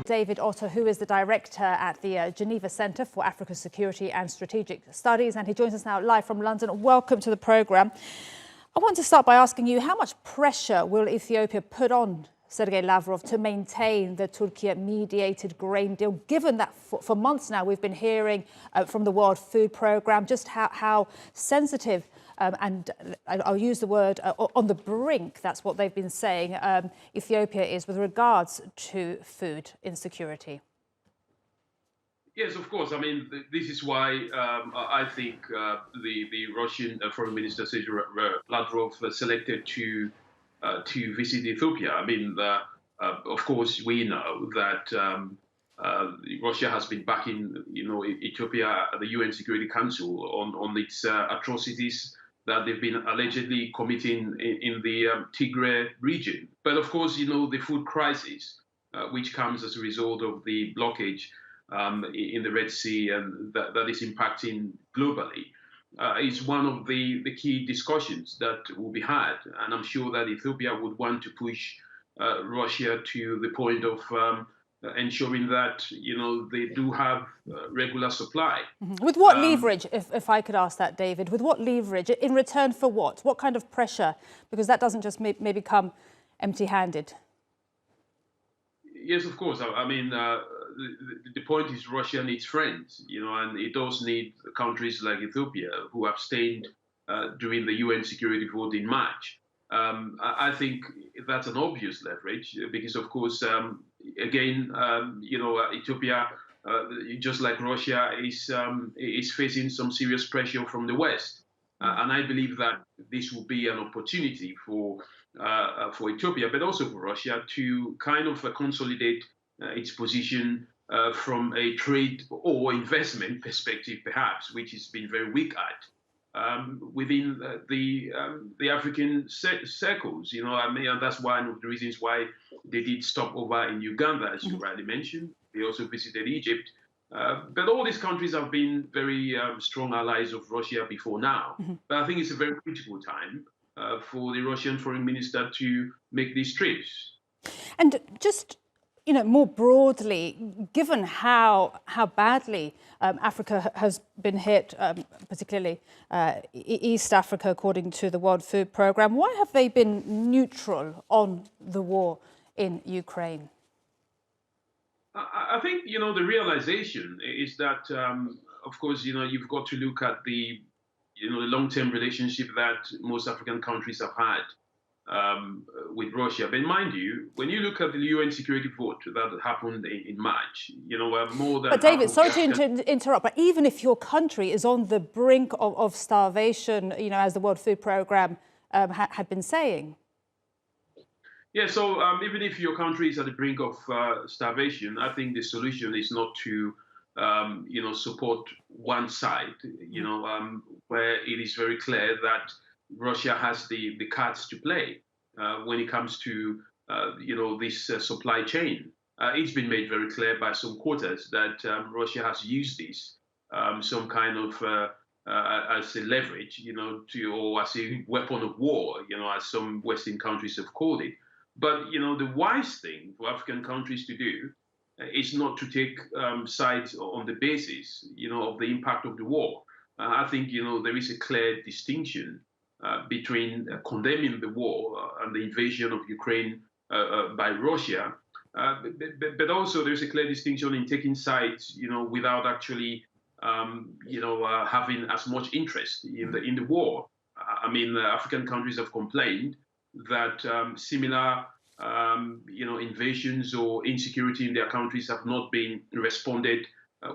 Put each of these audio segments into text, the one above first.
David Otto, who is the director at the Geneva Centre for Africa Security and Strategic Studies, and he joins us now live from London. Welcome to the programme. I want to start by asking you, how much pressure will Ethiopia put on Sergei Lavrov to maintain the Türkiye mediated grain deal, given that for months now we've been hearing from the World Food Programme just how sensitive and I'll use the word on the brink, that's what they've been saying, Ethiopia is with regards to food insecurity? Yes, of course. I mean, this is why I think the Russian Foreign Minister Sergey Lavrov selected to visit Ethiopia. I mean, of course, we know that Russia has been backing, Ethiopia, the UN Security Council, on its atrocities that they've been allegedly committing in the Tigray region. But of course, the food crisis, which comes as a result of the blockage in the Red Sea and that is impacting globally, is one of the key discussions that will be had. And I'm sure that Ethiopia would want to push Russia to the point of ensuring that, they do have regular supply. Mm-hmm. With what leverage, if I could ask that, David, with what leverage? In return for what? What kind of pressure? Because that doesn't just maybe come empty-handed. Yes, of course. I mean, the point is Russia needs friends, and it does need countries like Ethiopia who abstained during the UN security vote in March. I think that's an obvious leverage because, of course, again, Ethiopia, just like Russia, is facing some serious pressure from the West. And I believe that this will be an opportunity for Ethiopia, but also for Russia, to kind of consolidate its position from a trade or investment perspective, perhaps, which has been very weak at within the African circles. I mean, and that's one of the reasons why they did stop over in Uganda, as you rightly mentioned. They also visited Egypt. But all these countries have been very strong allies of Russia before now. But I think it's a very critical time for the Russian foreign minister to make these trips. And just, more broadly, given how badly Africa has been hit, particularly East Africa, according to the World Food Programme, why have they been neutral on the war in Ukraine? I think, the realization is that, of course, you've got to look at the long-term relationship that most African countries have had with Russia. But mind you, when you look at the UN security vote that happened in March, more than... But David, sorry to interrupt, but even if your country is on the brink of starvation, as the World Food Programme had been saying. Yeah, so even if your country is at the brink of starvation, I think the solution is not to, support one side, where it is very clear that Russia has the cards to play when it comes to, this supply chain. It's been made very clear by some quarters that Russia has used this some kind of as a leverage, or as a weapon of war, as some Western countries have called it. But, the wise thing for African countries to do is not to take sides on the basis, of the impact of the war. I think, there is a clear distinction between condemning the war and the invasion of Ukraine by Russia, but also there's a clear distinction in taking sides, without actually, having as much interest in the war. I mean, African countries have complained that similar, invasions or insecurity in their countries have not been responded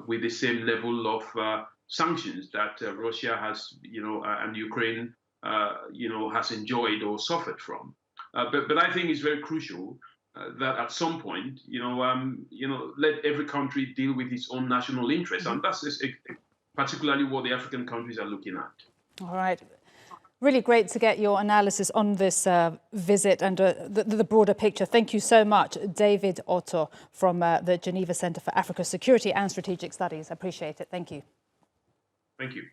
with the same level of sanctions that Russia has, and Ukraine, has enjoyed or suffered from. But I think it's very crucial that at some point, let every country deal with its own national interests, and that's particularly what the African countries are looking at. All right. Really great to get your analysis on this visit and the broader picture. Thank you so much, David Otto from the Geneva Centre for Africa Security and Strategic Studies. I appreciate it. Thank you. Thank you.